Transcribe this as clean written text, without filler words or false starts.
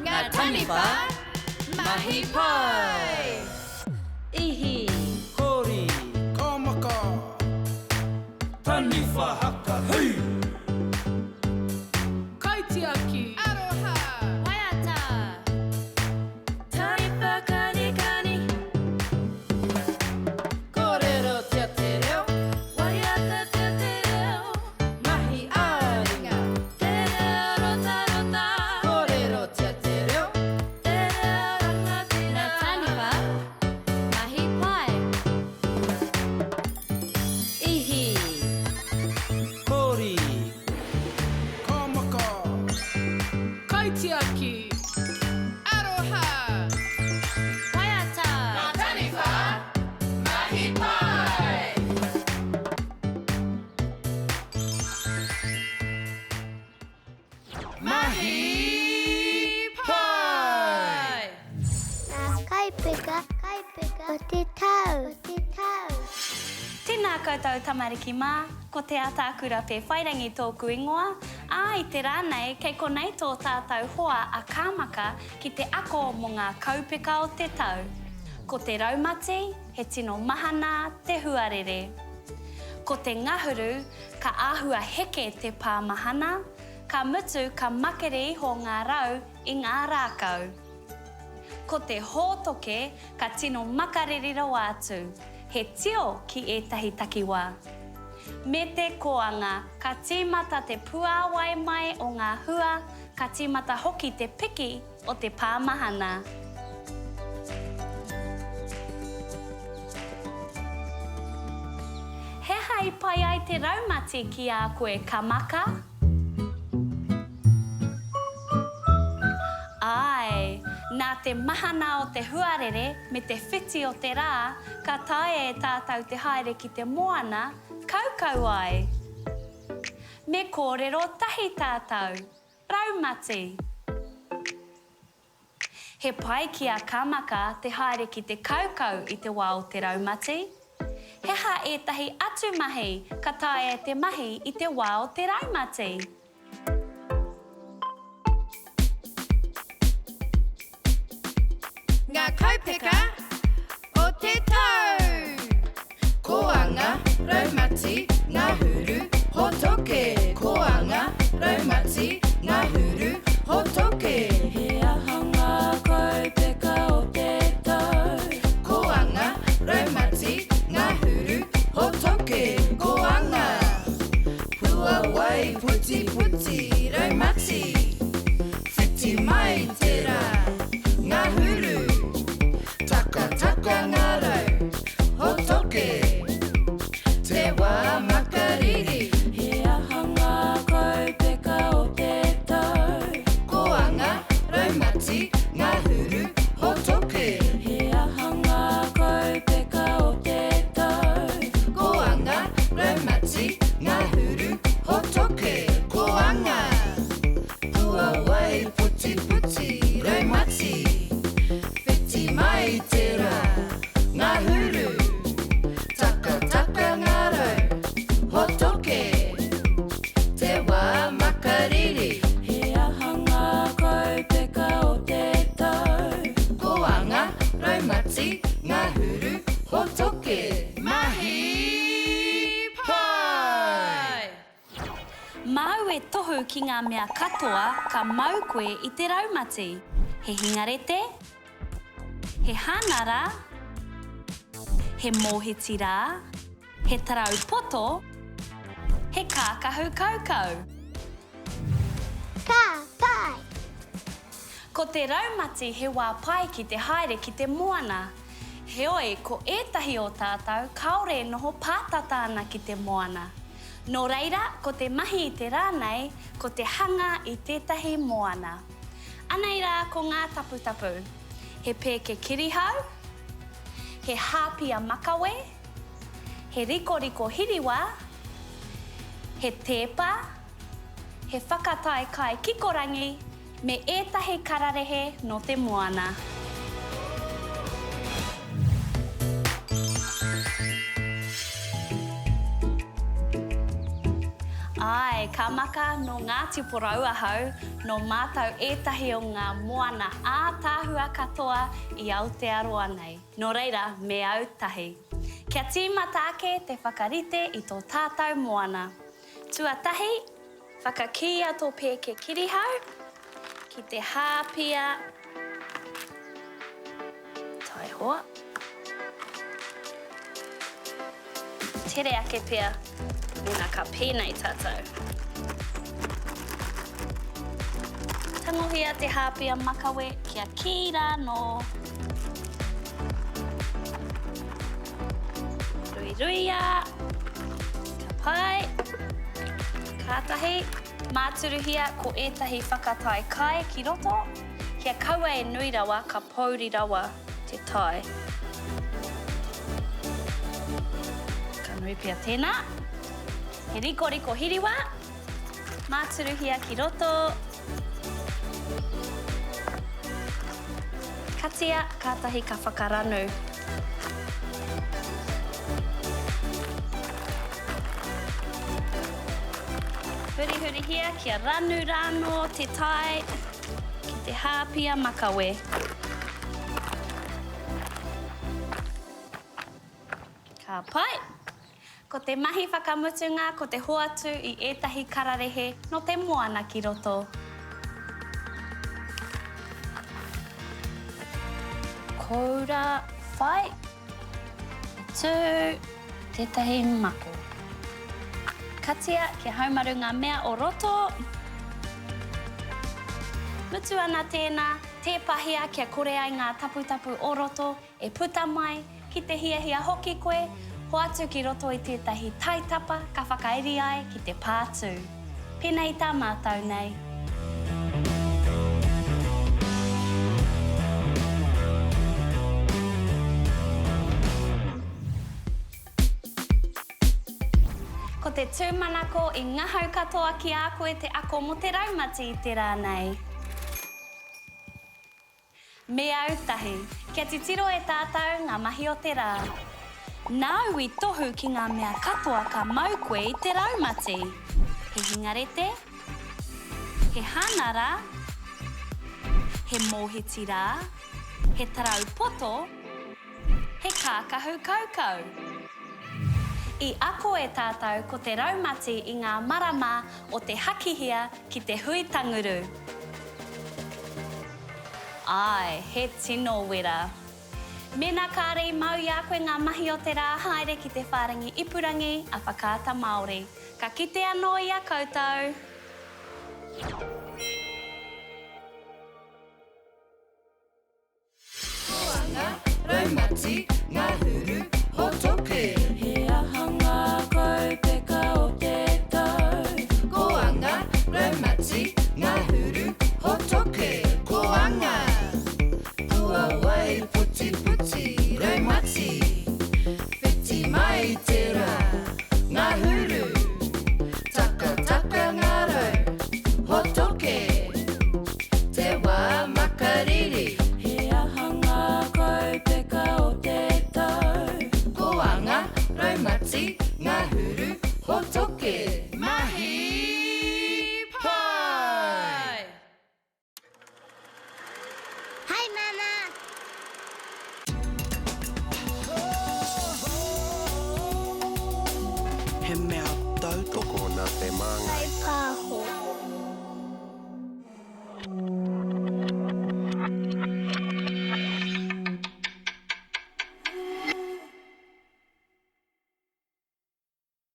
ngā Taniwha, Mahi Pai. Ihi, Kori, Kamaka, Taniwha haka, hei! Kaitiaki, Aroha, Waiata, Taniwha kani kani, Kōrero te te reo, Waiata te te reo, Mahi āringa, te reo rota rota, Kōrero te te reo, te reo rangatira, ngā Taniwha, Mahi Pai. Ihi, Kori, Kamaka, Kaitiaki, Aroha, Waiata, ngā Taniwha, Mahi Pai. Mahi Pai. Nā kaipeka o te tau. Tēnā koutou tamariki mā, ko Te Ataakura Pewhairangi tōku ingoa, i te rānei kei konei tō tātou hoa a Kamaka ki te ako mō ngā kaupeka o te tau. Ko te Raumati, he tino mahana te huarere. Ko te ngahuru, ka āhua heke te pāmahana, ka mutu ka makere iho ngā rau i ngā rākau. Ko te hōtoke, ka tino makaririro atu, he tio ki ētahi takiwā. Me te koanga, ka tīmata te puāwai mai o ngā hua, ka tīmata hoki te piki o te pāmahana. He hai pai ai te Raumati ki a koe Kamaka? Ai, nā te mahana o te huarere me te whiti o te rā, ka tae e tātou te haere ki te moana, kaukau ai. Me kōrero tahi tātou, Raumati. He pai ki a Kamaka te haere ki te kaukau i te wā o te Raumati. He ha ētahi atu mahi, ka tae te mahi i te wā o te Raumati. Ngā kaupeka o te tau. Koanga, Raumati, ngā huru, hotoke. Koanga, Raumati, ngā huru, hotoke. he ahanga kaupeka o te tau. Koanga, Raumati, ngā huru, hotoke. Koanga, pua wai, puti puti, Raumati. Whiti mai te rā, ngā huru. Taka taka ngā rau, hotoke. Te wā makariri, He ahanga kaupeka o te tau. koanga, Raumati, ngā huru, hotoke. He ahanga kaupeka o te tau. Koanga, Raumati, ngā huru, hotoke. Koanga, pua wai, puti puti, Raumati. Whiti mai te rā, ngā huru. Taka taka ngā rau, hotoke. Te wā makariri, He ahanga kaupeka o te tau. koanga, Raumati, ngā huru, hotoke. Mahi Pai! Mau e tohu ki ngā mea katoa ka mau koe i te Raumati. He hingarete, he hanara, he mōhiti rā, he tarau poto, he kākahu kaukau. Ka pai. Ko te Raumati he wā pai ki te haere ki te moana. He oi, ko ētahi o tātou, kaore noho pātata ana ki te moana. Nō reira, ko te mahi i te rānei, ko te hanga i tētahi moana. Anei rā ko ngā taputapu. He pēke kirihau, he hāpia makawe, he rikoriko hiriwa, he tepa, he whakatai kai kikorangi, me ētahi kararehe no te moana. Ai, Kamaka no ngā tipurau ahau, no mātou ētahi o ngā moana ātāhua katoa I Aotearoa nei. Nō reira, me au tahi. Kia tīmata ake te whakarite I tō tātou moana. Tuatahi, whakakia tō pē ke kirihau, ki te hāpia. Tai hoa. Tere ake pia, mena ka pēnei tātou. Tangohia te hāpia makawe kia kira no. Ruiruia. Ka pai. Kātahi. Māturuhia ko ētahi whakatai kai ki roto. Kia kaua e nui rawa ka pauri rawa te tai. Nui pia tēnā. He riko hiriwa. Māturuhia ki roto. Katia, kātahi ka whakaranu. Huri hia kia ranu rano te tai. Ki te hāpia makawe. Ka pai. Ko te mahi whakamutunga, ko te hoatu I ētahi kararehe no te moana ki roto. Koura whai, tū, tētahi mako. Katia, kia haumaru ngā mea o roto. Mutu ana tēnā, te pahia kia kore ai ngā taputapu o roto, e puta mai, ki te hiahia hoki koe, hoatu ki roto I tētahi taitapa ka whakaeri ai ki te pātū. Pēnei tā mātou nei. Ko te tūmanako I ngahau katoa ki a koe te ako mo te Raumati I te rānei. Me au tahi, kia te tiro e tātou ngā mahi o te rā. Nau I tohu ki ngā mea katoa ka mau koe I te Raumati. He hingarete, he hanara, he mōhiti rā, he tarau poto, he kākahu kaukau. I ako e tātou ko te Raumati I ngā marama o te hakihia ki te hui tanguru. Ai, he tino wera. Mena kāre mau I a koe ngā mahi o te rā haere ki te whārangi ipurangi a whakaata Māori. Ka kite anō I a koutou. Koanga, Raumati, ngā huru, hotoke. He ahanga kaupeka o te tau. Koanga, Raumati, ngā huru, hotoke. Koanga. Hua wai puti puti, Raumati. Whiti mai te rā, ngā huru. Taka taka ngā rau, hotoke. Te wā makariri. He ahanga kaupeka o te tau. Koanga, Raumati, ngā huru, hotoke. Mahi Pai! Hai, Mama. He mea tau. Toko nā te manga. Hai, Pa.